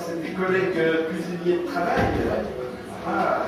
c'est des collègues cuisiniers de travail. Ah.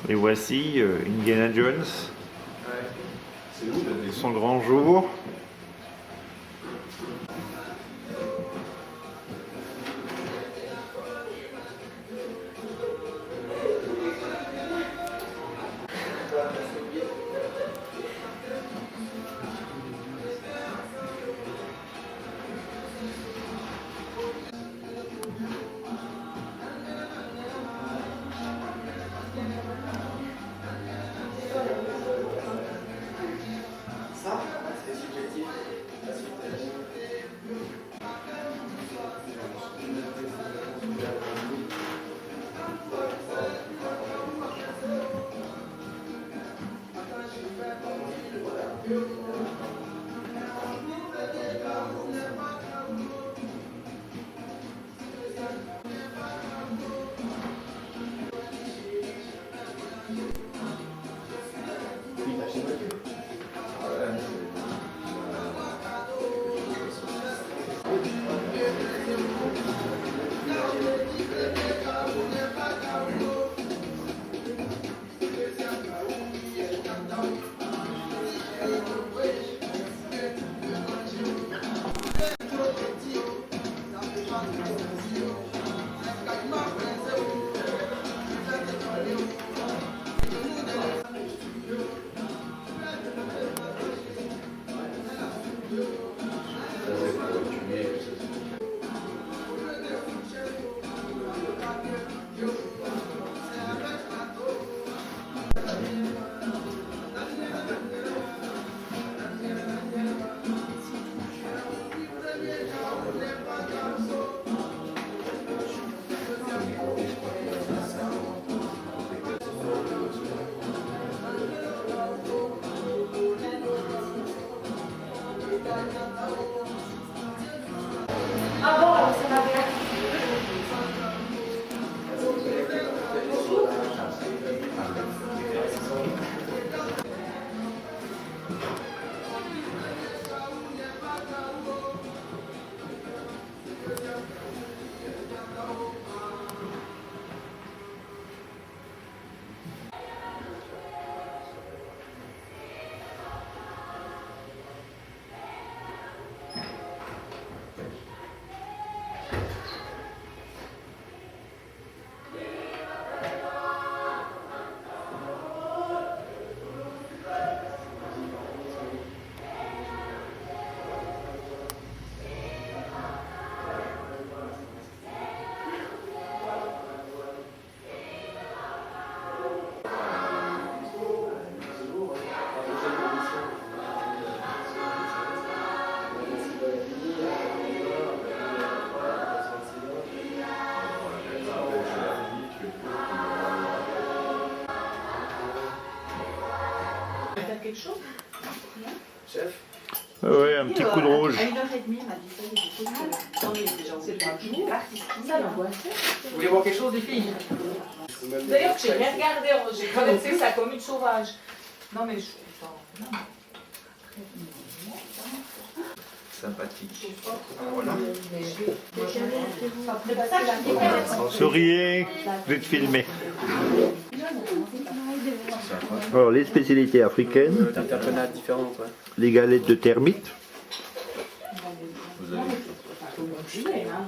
Et voici Indiana Jones, son grand jour. Ah bon, alors ça va bien. Quelque chose? Chef? Ouais, un petit coup de rouge. À 1h30, il m'a dit ça, il m'a dit ça. Non, mais c'est pas le jour. Ça l'angoisse. Vous voulez voir quelque chose, les filles? D'ailleurs, j'ai rien regardé, j'ai traversé ça comme une sauvage. Non, mais je. Non. Sympathique. Voilà. Souriez, je vais te filmer. Alors, les spécialités africaines, Des tapenades différentes, ouais. les galettes de termites,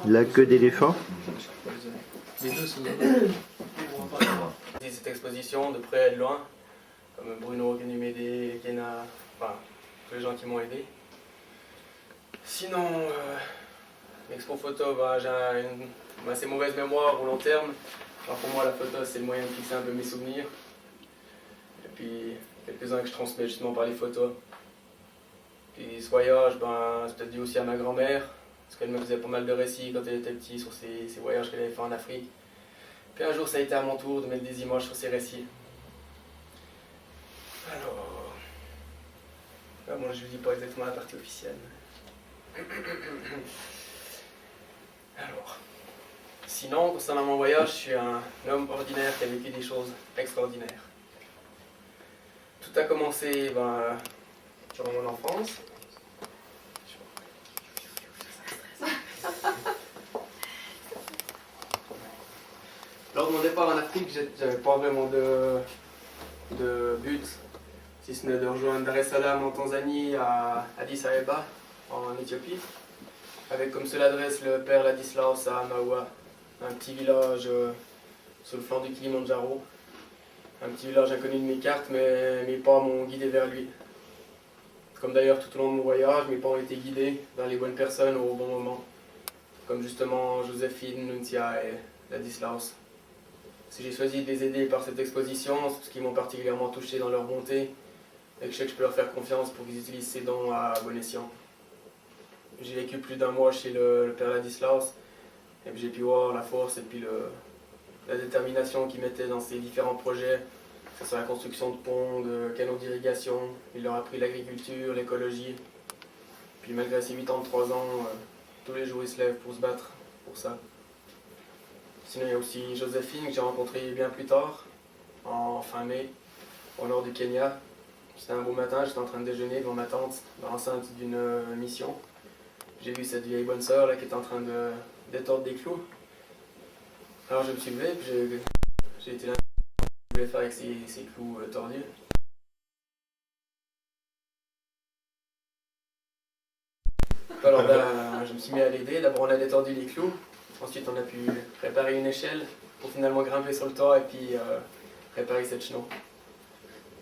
la queue d'éléphant, Les deux sont cette exposition de près et de loin, comme Bruno qui est venu m'aider, Kena, enfin tous les gens qui m'ont aidé. Sinon, Expo photo, j'ai une assez mauvaise mémoire au long terme. Alors pour moi, la photo, c'est le moyen de fixer un peu mes souvenirs. Et puis, quelques-uns que je transmets justement par les photos. Puis ce voyage, c'est peut-être dû aussi à ma grand-mère, parce qu'elle me faisait pas mal de récits quand elle était petite sur ses voyages qu'elle avait fait en Afrique. Puis un jour, ça a été à mon tour de mettre des images sur ces récits. Alors... bon, je ne vous dis pas exactement la partie officielle. Alors... Sinon, concernant mon voyage, je suis un homme ordinaire qui a vécu des choses extraordinaires. Tout a commencé durant mon enfance. Lors de mon départ en Afrique, j'avais pas vraiment de but, si ce n'est de rejoindre Dar es Salaam en Tanzanie, à Addis Abeba en Éthiopie, avec comme seule adresse le père Ladislaus à Maoua, un petit village sur le flanc du Kilimandjaro. Un petit village inconnu de mes cartes, mais mes parents m'ont guidé vers lui. Comme d'ailleurs tout au long de mon voyage, mes parents ont été guidés vers les bonnes personnes au bon moment, comme justement Joséphine, Nuntia et Ladislaus. Si j'ai choisi de les aider par cette exposition, c'est parce qu'ils m'ont particulièrement touché dans leur bonté et que je sais que je peux leur faire confiance pour qu'ils utilisent ces dons à bon escient. J'ai vécu plus d'un mois chez le père Ladislaus et j'ai pu voir la force et puis la détermination qu'ils mettaient dans ces différents projets, que ce soit la construction de ponts, de canaux d'irrigation. Il leur a appris l'agriculture, l'écologie. Puis malgré ses 8 ans de 3 ans, tous les jours ils se lèvent pour se battre pour ça. Sinon il y a aussi Joséphine que j'ai rencontrée bien plus tard, en fin mai, au nord du Kenya. C'était un beau matin, j'étais en train de déjeuner devant ma tante dans l'enceinte d'une mission. J'ai vu cette vieille bonne sœur là qui était en train d'étordre des clous. Alors je me suis levé, puis j'ai été là, je voulais faire avec ces clous tordus. Alors je me suis mis à l'aider. D'abord on a détordu les clous, ensuite on a pu préparer une échelle pour finalement grimper sur le toit et puis préparer cette chenot.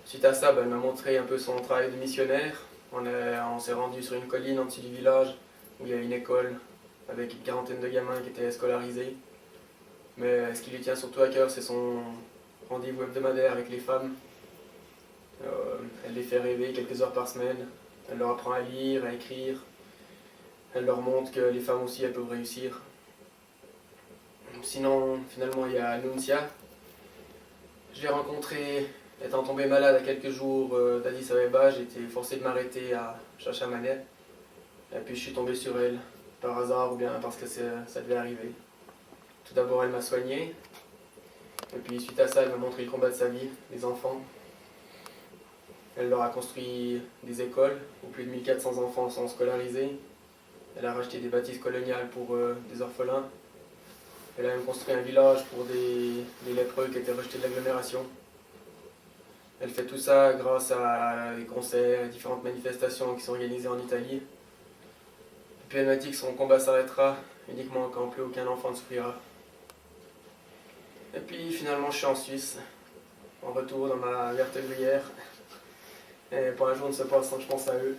Suite à ça, elle m'a montré un peu son travail de missionnaire. On s'est rendu sur une colline en dessus du village où il y avait une école avec une quarantaine de gamins qui étaient scolarisés. Mais ce qui lui tient surtout à cœur, c'est son rendez-vous hebdomadaire avec les femmes. Elle les fait rêver quelques heures par semaine. Elle leur apprend à lire, à écrire. Elle leur montre que les femmes aussi, elles peuvent réussir. Sinon, finalement, il y a Nuntia. Je l'ai rencontrée étant tombé malade à quelques jours d'Addis Abeba. J'ai été forcé de m'arrêter à Chachamane. Et puis je suis tombé sur elle, par hasard ou bien parce que ça devait arriver. Tout d'abord, elle m'a soigné, et puis suite à ça, elle m'a montré le combat de sa vie, les enfants. Elle leur a construit des écoles où plus de 1400 enfants sont scolarisés. Elle a racheté des bâtisses coloniales pour des orphelins. Elle a même construit un village pour des lépreux qui étaient rejetés de l'agglomération. Elle fait tout ça grâce à des concerts et différentes manifestations qui sont organisées en Italie. Et puis elle m'a dit que son combat s'arrêtera uniquement quand plus aucun enfant ne souffrira. Et puis finalement je suis en Suisse, en retour dans ma verte gruyère. Et pas un jour ne se passe sans que je pense à eux.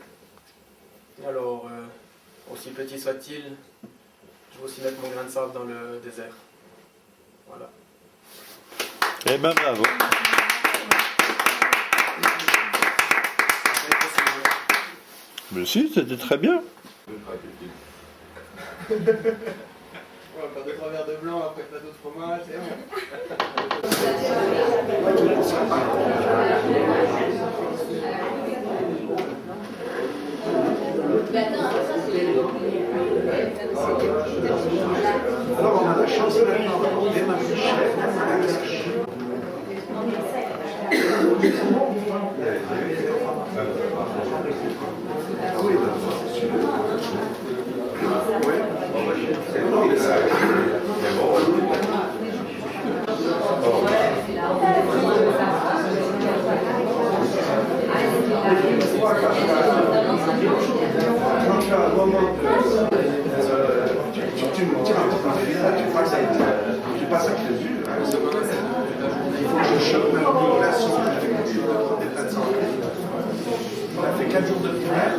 Alors, aussi petit soit-il, je vais aussi mettre mon grain de sable dans le désert. Voilà. Eh ben bravo. Mais si, c'était très bien. On va faire 2-3 verres de blanc, après plateau de fromage, c'est bon. Alors on a la chance maintenant de démarrer chef. Tu passes à Crésus, il faut que je chope ma relation avec des plateformes. On a fait 4 jours de finale.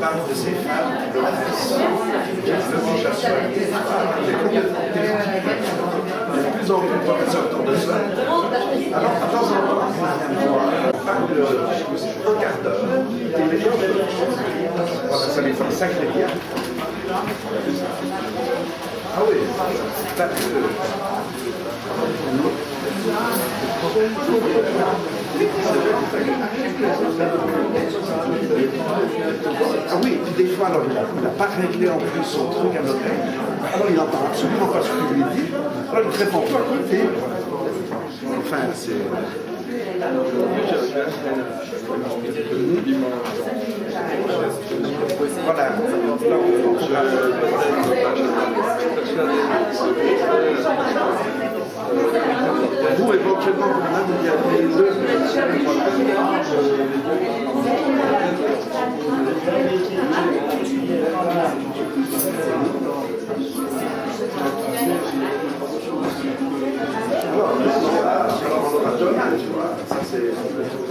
part de ces femmes qui le pressent. Le Kinshasa, il y a de plus en plus de professeurs autour de ça. Alors, de temps en temps, on parle de un quart d'heure. Ça les fait un sacré bien. Ah oui, pas que. Ah oui, puis des fois, alors, il n'a pas réglé en plus son truc à l'hôtel. Alors, il n'entend absolument pas ce que je lui dis. Alors, il ne répond pas à côté. Enfin, c'est... Voilà. Vous, éventuellement, vous avez les deux.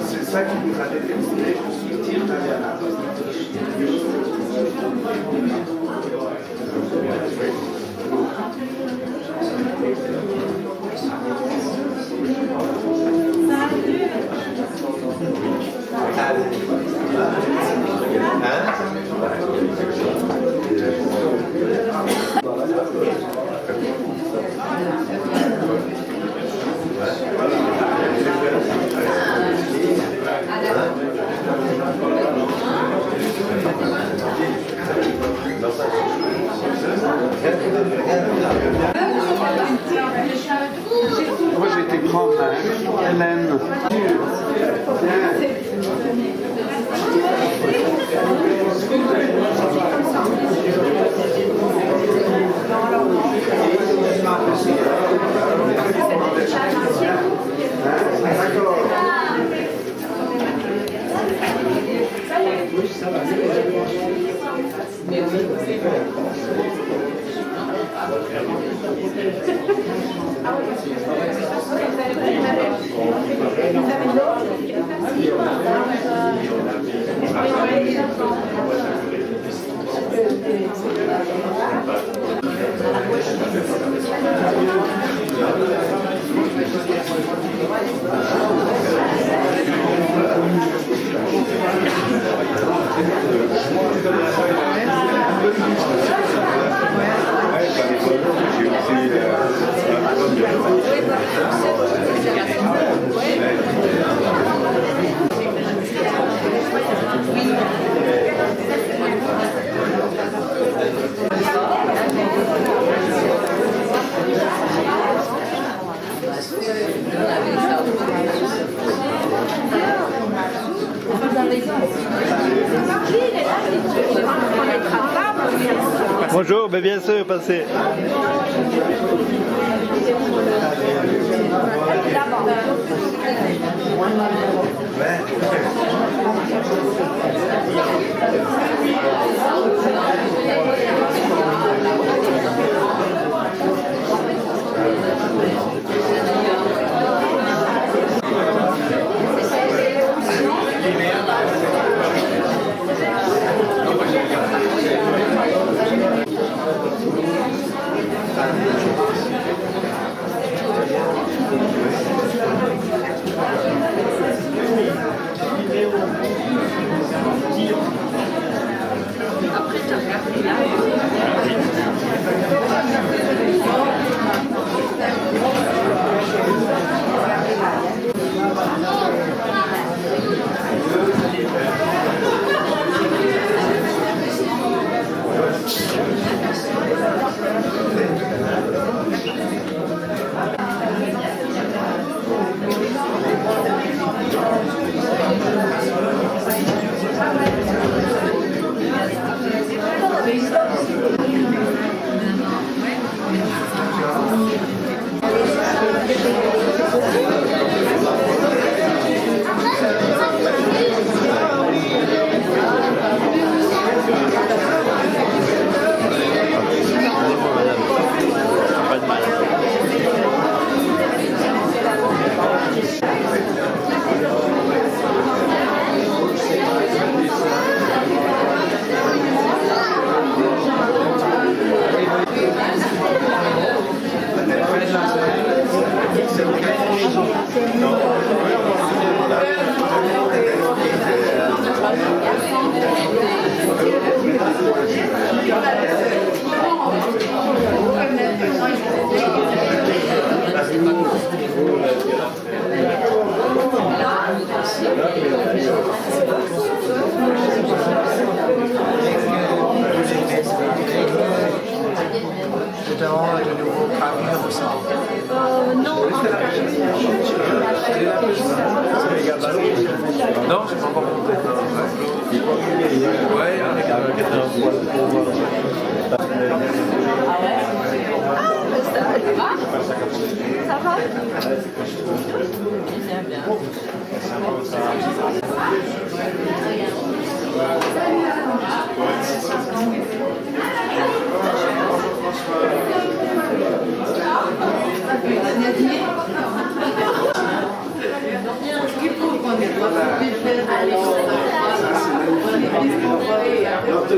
C'est ça qui nous a déterminé. Moi j'ai été prendre Hélène. Bonjour, ben bien sûr, passez.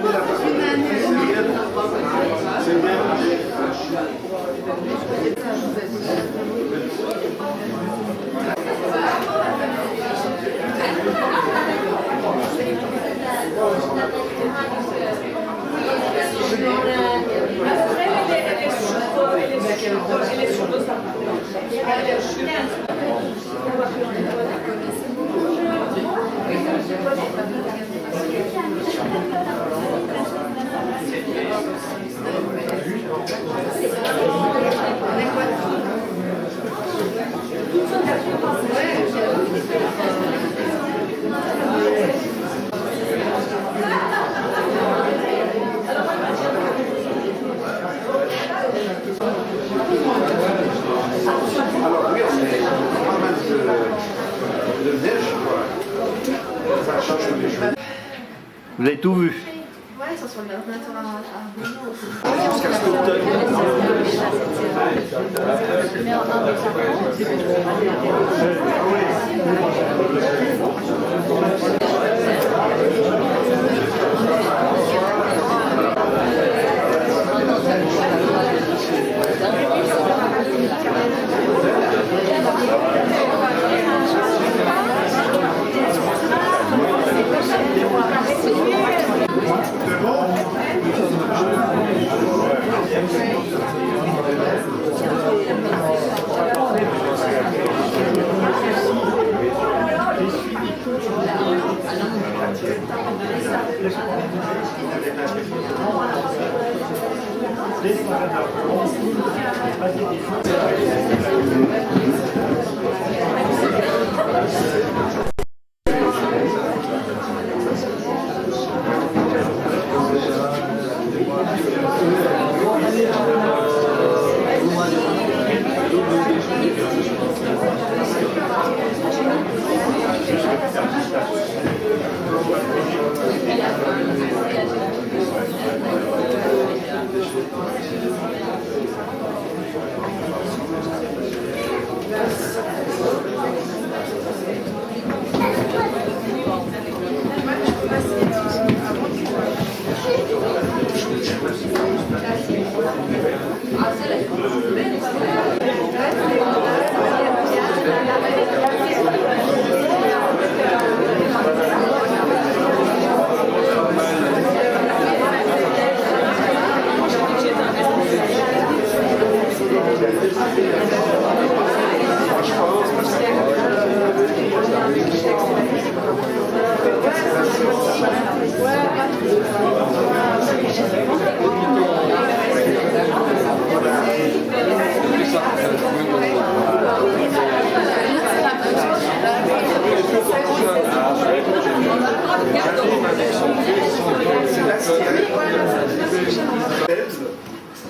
donner la parole. C'est bien. Alors oui, on est pas mal de neige, quoi. Ça change les choses. Vous avez tout vu? Ouais, ils sont sur l'ordinateur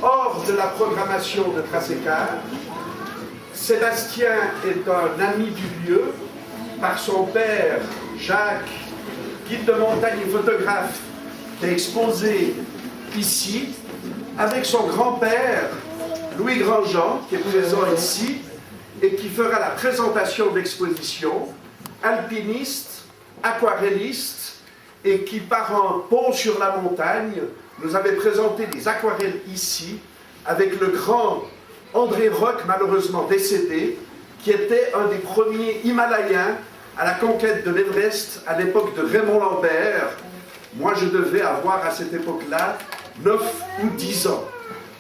Hors de la programmation de Tracécar, Sébastien est un ami du lieu par son père Jacques, guide de montagne et photographe, qui est exposé ici, avec son grand-père Louis Grandjean, qui est présent ici et qui fera la présentation de l'exposition, alpiniste, aquarelliste, et qui par un pont sur la montagne nous avait présenté des aquarelles ici avec le grand André Roch, malheureusement décédé, qui était un des premiers Himalayens à la conquête de l'Everest à l'époque de Raymond Lambert. Moi, je devais avoir à cette époque-là 9 ou 10 ans.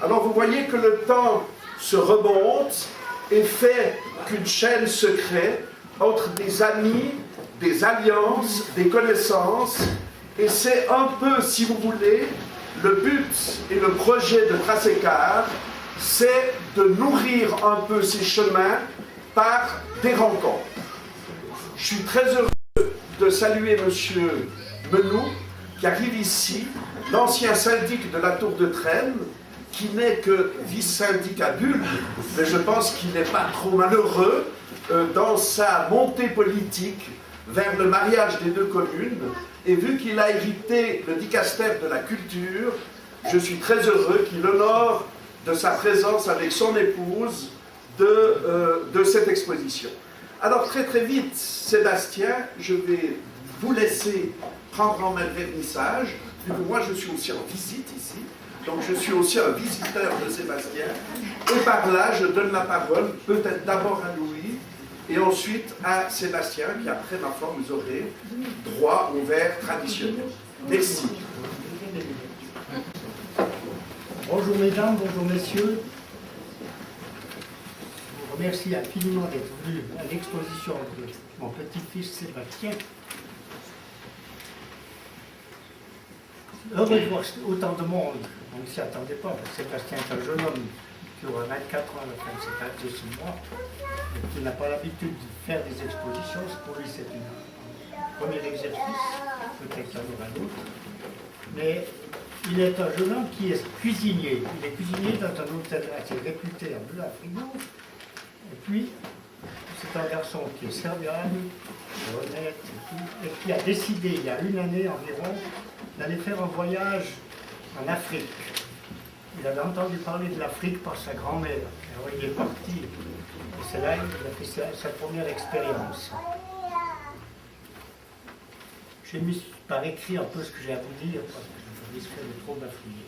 Alors vous voyez que le temps se remonte et fait qu'une chaîne se crée entre des amis, des alliances, des connaissances, et c'est un peu, si vous voulez, le but et le projet de Tracécar, c'est de nourrir un peu ces chemins par des rencontres. Je suis très heureux de saluer M. Menou, qui arrive ici, l'ancien syndic de la Tour de Trêne, qui n'est que vice-syndic à Bulle, mais je pense qu'il n'est pas trop malheureux dans sa montée politique vers le mariage des deux communes. Et vu qu'il a hérité le dicastère de la culture, je suis très heureux qu'il honore de sa présence avec son épouse de cette exposition. Alors très très vite, Sébastien, je vais vous laisser prendre en main le vernissage, vu que moi je suis aussi en visite ici, donc je suis aussi un visiteur de Sébastien, et par là je donne la parole peut-être d'abord à Louis, et ensuite à Sébastien, qui après ma foi vous aurez droit au verre traditionnel. Merci. Bonjour mesdames, bonjour messieurs. Je vous remercie infiniment d'être venus à l'exposition de mon petit-fils Sébastien. Heureux de voir autant de monde. On ne s'y attendait pas, parce que Sébastien est un jeune homme qui aura 24 ans à la fin de cette année, de 6 mois, et qui n'a pas l'habitude de faire des expositions. Pour lui, c'est un premier exercice, peut-être qu'il y en aura d'autres. Mais il est un jeune homme qui est cuisinier. Il est cuisinier dans un hôtel assez réputé à Fribourg. Et puis, c'est un garçon qui est serviable, honnête et tout, et qui a décidé, il y a une année environ, d'aller faire un voyage en Afrique. Il avait entendu parler de l'Afrique par sa grand-mère. Alors il est parti. Et c'est là qu'il a fait sa première expérience. J'ai mis par écrit un peu ce que j'ai à vous dire, parce que je risquerais de trop bafouiller.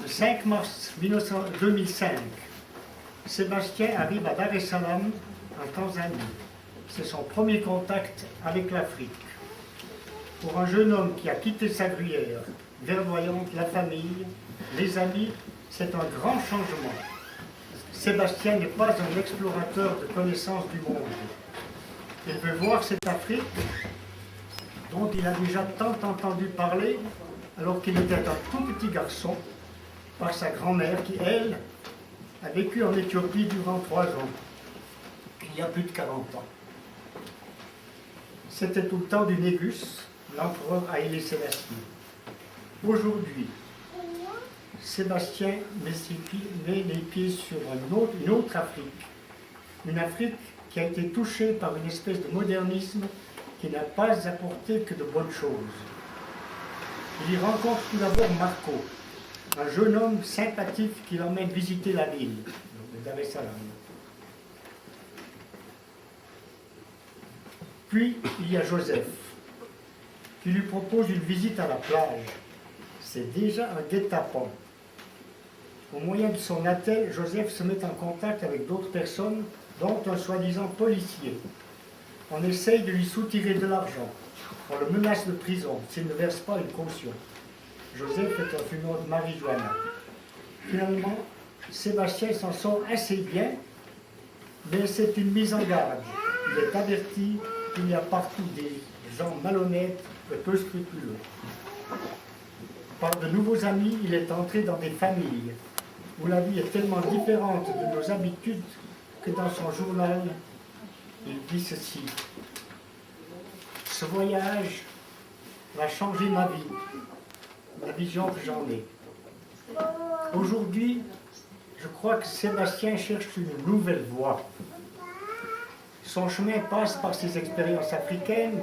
Le 5 mars 2005, Sébastien arrive à Dar es Salaam, en Tanzanie. C'est son premier contact avec l'Afrique. Pour un jeune homme qui a quitté sa gruyère, verdoyante, la famille, les amis, c'est un grand changement. Sébastien n'est pas un explorateur de connaissance du monde. Il veut voir cette Afrique dont il a déjà tant entendu parler alors qu'il était un tout petit garçon par sa grand-mère qui, elle, a vécu en Éthiopie durant 3 ans, il y a plus de 40 ans. C'était tout le temps du Négus, l'empereur Haïlé Sélassié. Aujourd'hui, Sébastien met les pieds sur une autre Afrique. Une Afrique qui a été touchée par une espèce de modernisme qui n'a pas apporté que de bonnes choses. Il y rencontre tout d'abord Marco, un jeune homme sympathique qui l'emmène visiter la ville de Dar es Salaam. Puis il y a Joseph, qui lui propose une visite à la plage. C'est déjà un guet-apens. Au moyen de son attel, Joseph se met en contact avec d'autres personnes, dont un soi-disant policier. On essaye de lui soutirer de l'argent. On le menace de prison s'il ne verse pas une caution. Joseph est un fumeur de marijuana. Finalement, Sébastien s'en sort assez bien, mais c'est une mise en garde. Il est averti qu'il y a partout des gens malhonnêtes et peu scrupuleux. Par de nouveaux amis, il est entré dans des familles où la vie est tellement différente de nos habitudes que dans son journal, il dit ceci. Ce voyage va changer ma vie, la vision que j'en ai. Aujourd'hui, je crois que Sébastien cherche une nouvelle voie. Son chemin passe par ses expériences africaines,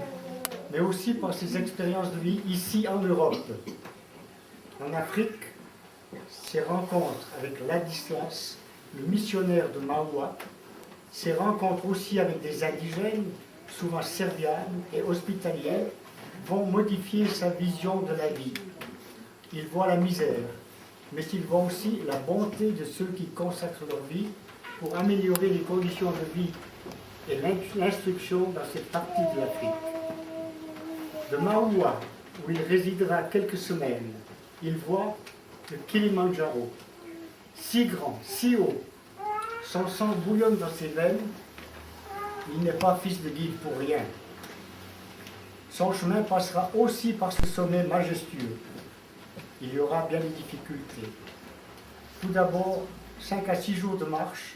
mais aussi par ses expériences de vie ici en Europe. En Afrique, ses rencontres avec Ladislas, le missionnaire de Mahoua, ses rencontres aussi avec des indigènes, souvent serviables et hospitaliers, vont modifier sa vision de la vie. Il voit la misère, mais il voit aussi la bonté de ceux qui consacrent leur vie pour améliorer les conditions de vie et l'instruction dans cette partie de l'Afrique. De Mahoua, où il résidera quelques semaines, il voit le Kilimandjaro, si grand, si haut, son sang bouillonne dans ses veines, il n'est pas fils de guide pour rien. Son chemin passera aussi par ce sommet majestueux. Il y aura bien des difficultés. Tout d'abord, 5 à 6 jours de marche,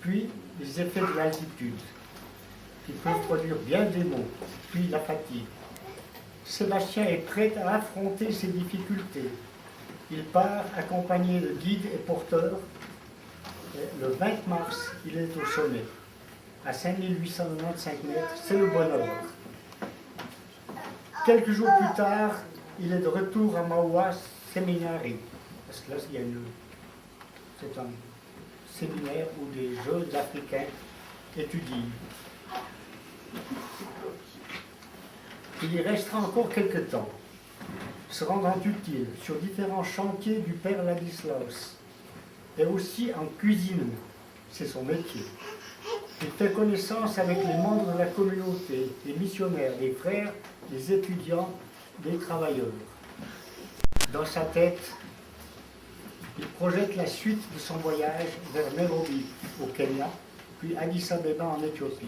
puis les effets de l'altitude, qui peuvent produire bien des maux, puis la fatigue. Sébastien est prêt à affronter ces difficultés. Il part accompagné de guides et porteurs. Et le 20 mars, il est au sommet, à 5895 mètres. C'est le bonheur. Quelques jours plus tard, il est de retour à Mahoua Seminari, parce que là, c'est un séminaire où des jeunes Africains étudient. Il y restera encore quelque temps, se rendant utile sur différents chantiers du père Ladislaus, et aussi en cuisine, c'est son métier. Il fait connaissance avec les membres de la communauté, les missionnaires, les frères, les étudiants, les travailleurs. Dans sa tête, il projette la suite de son voyage vers Nairobi, au Kenya, puis Addis Abeba en Éthiopie.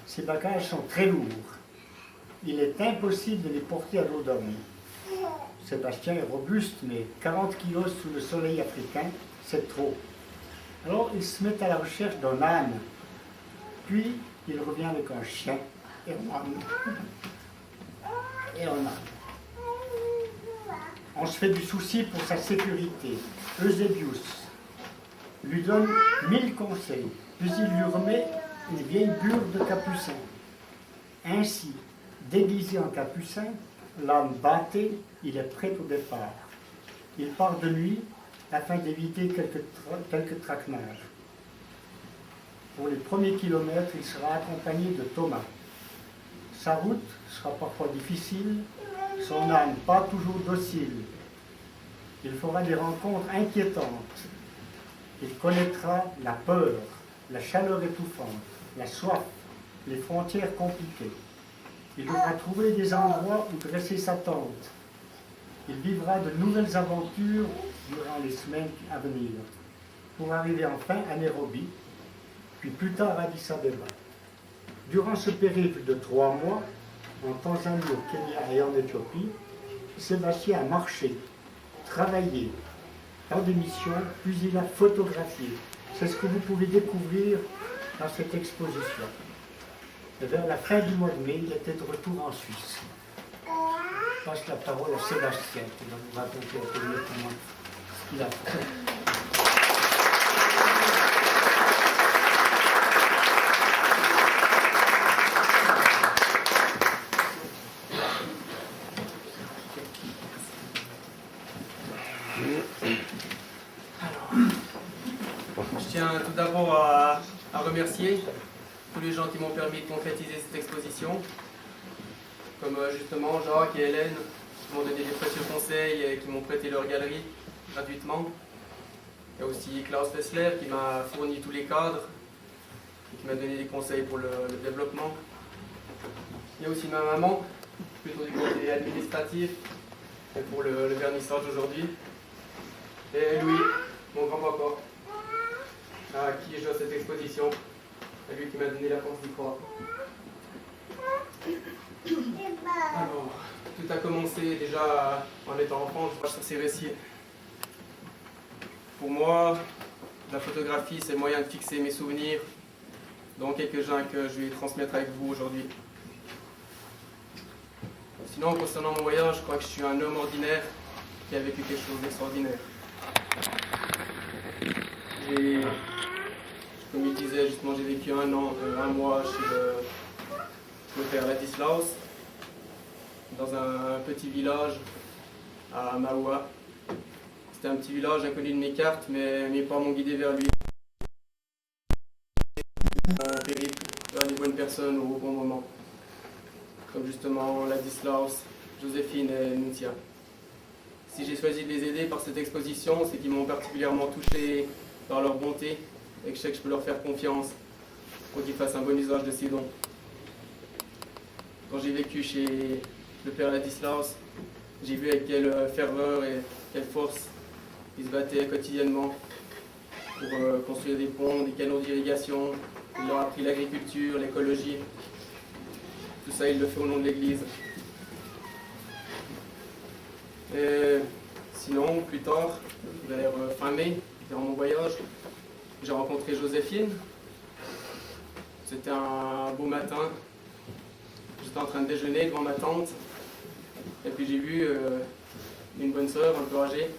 Ses bagages sont très lourds. Il est impossible de les porter à dos d'homme. Sébastien est robuste, mais 40 kilos sous le soleil africain, c'est trop. Alors il se met à la recherche d'un âne. Puis il revient avec un chien et un âne. On se fait du souci pour sa sécurité. Eusébius lui donne 1000 conseils, puis il lui remet une vieille bure de capucin. Ainsi, déguisé en capucin, l'âme bâté, il est prêt au départ. Il part de nuit afin d'éviter quelques traquenards. Pour les premiers kilomètres, il sera accompagné de Thomas. Sa route sera parfois difficile, son âme pas toujours docile. Il fera des rencontres inquiétantes. Il connaîtra la peur, la chaleur étouffante, la soif, les frontières compliquées. Il devra trouver des endroits où dresser sa tente. Il vivra de nouvelles aventures durant les semaines à venir, pour arriver enfin à Nairobi, puis plus tard à Addis Abeba. Durant ce périple de 3 mois, en Tanzanie, au Kenya et en Éthiopie, Sébastien a marché, travaillé dans des missions, puis il a photographié. C'est ce que vous pouvez découvrir dans cette exposition. Et vers la fin du mois de mai, il était de retour en Suisse. Je passe la parole à Sébastien, qui va vous raconter un peu mieux comment ce qu'il a fait. Je tiens tout d'abord à remercier tous les gens qui m'ont permis de concrétiser cette exposition, comme justement Jacques et Hélène, qui m'ont donné des précieux conseils et qui m'ont prêté leur galerie gratuitement. Il y a aussi Klaus Fessler qui m'a fourni tous les cadres et qui m'a donné des conseils pour le développement. Il y a aussi ma maman, plutôt du côté administratif, et pour le vernissage aujourd'hui. Et Louis, mon grand-papa, à qui je dois cette exposition. C'est lui qui m'a donné la force d'y croire. Alors, tout a commencé déjà en étant enfant, je crois, sur ces récits. Pour moi, la photographie, c'est le moyen de fixer mes souvenirs, dont quelques-uns que je vais transmettre avec vous aujourd'hui. Sinon, concernant mon voyage, je crois que je suis un homme ordinaire qui a vécu quelque chose d'extraordinaire. Comme il disait, justement, j'ai vécu un mois chez le père Ladislaus, dans un petit village à Maoua. C'était un petit village inconnu de mes cartes, mais mes parents m'ont guidé vers lui. Un périple vers les bonnes personnes au bon moment, comme justement Ladislaus, Joséphine et Nuntia. Si j'ai choisi de les aider par cette exposition, c'est qu'ils m'ont particulièrement touché dans leur bonté et que je sais que je peux leur faire confiance pour qu'ils fassent un bon usage de ces dons. Quand j'ai vécu chez le père Ladislaus, j'ai vu avec quelle ferveur et quelle force ils se battaient quotidiennement pour construire des ponts, des canaux d'irrigation. Ils leur ont appris l'agriculture, l'écologie. Tout ça, il le fait au nom de l'Église. Et sinon, plus tard, vers fin mai, durant mon voyage, j'ai rencontré Joséphine. C'était un beau matin. J'étais en train de déjeuner devant ma tante. Et puis j'ai vu une bonne sœur, un peu âgée,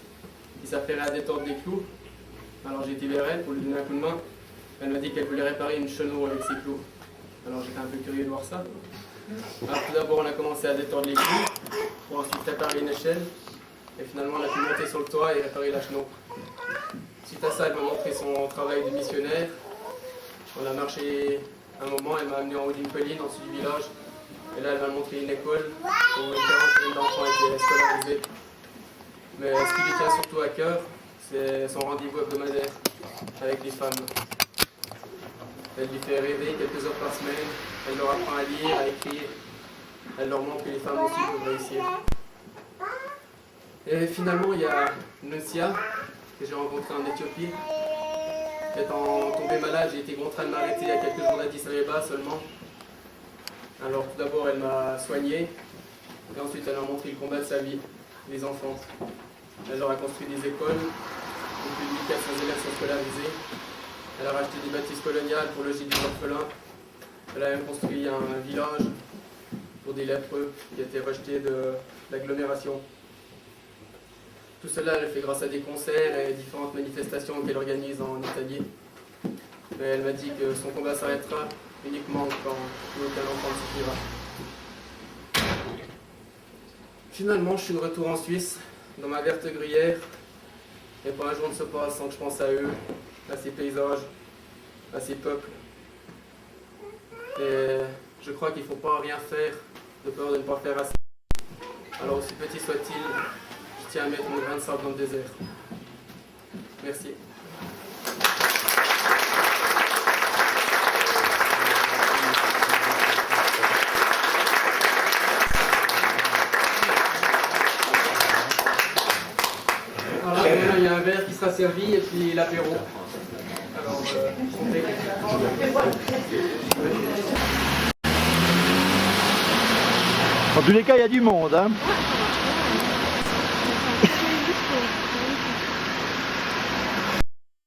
qui s'affairait à détordre des clous. Alors j'ai été vers elle pour lui donner un coup de main. Elle m'a dit qu'elle voulait réparer une chenot avec ses clous. Alors j'étais un peu curieux de voir ça. Alors, tout d'abord, on a commencé à détordre les clous, pour ensuite réparer une échelle. Et finalement, on a pu monter sur le toit et réparer la chenot. Suite à ça, elle m'a montré son travail de missionnaire. On a marché un moment, elle m'a amené en haut d'une colline, en dessous du village. Et là, elle va montrer une école où une quarantaine d'enfants étaient scolarisés. Mais ce qui lui tient surtout à cœur, c'est son rendez-vous hebdomadaire avec les femmes. Elle lui fait rêver quelques heures par semaine, elle leur apprend à lire, à écrire, elle leur montre que les femmes aussi peuvent réussir. Et finalement, il y a Nuncia, que j'ai rencontrée en Éthiopie. Étant tombée malade, j'ai été contraint de m'arrêter il y a quelques jours d'Addis Abeba seulement. Alors tout d'abord, elle m'a soigné, et ensuite elle m'a montré le combat de sa vie, les enfants. Elle leur a construit des écoles, où plus de 1400 élèves sont scolarisés. Elle a racheté des bâtisses coloniales pour loger des orphelins. Elle a même construit un village pour des lépreux qui a été racheté de l'agglomération. Tout cela, elle le fait grâce à des concerts et différentes manifestations qu'elle organise en Italie. Mais elle m'a dit que son combat s'arrêtera uniquement quand plus aucun enfant ne suffira. Finalement, je suis de retour en Suisse, dans ma verte gruyère, et pas un jour ne se passe sans que je pense à eux, à ces paysages, à ces peuples. Et je crois qu'il ne faut pas rien faire de peur de ne pas faire assez. Alors aussi petit soit-il, je tiens à mettre mon grain de sable dans le désert. Merci. Voilà, maintenant, il y a un verre qui sera servi et puis l'apéro. Alors, comptez. En tous les cas, il y a du monde. Hein.